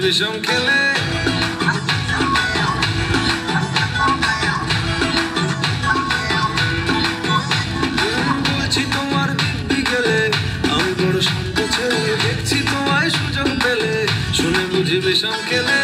বিষম খেলে। বলছি তোমার দিব্যি গেলে আমি বড় শান্ত ছেলে, দেখছি তোমায় সুযোগ পেলে শুনে বুঝি বিষম খেলে।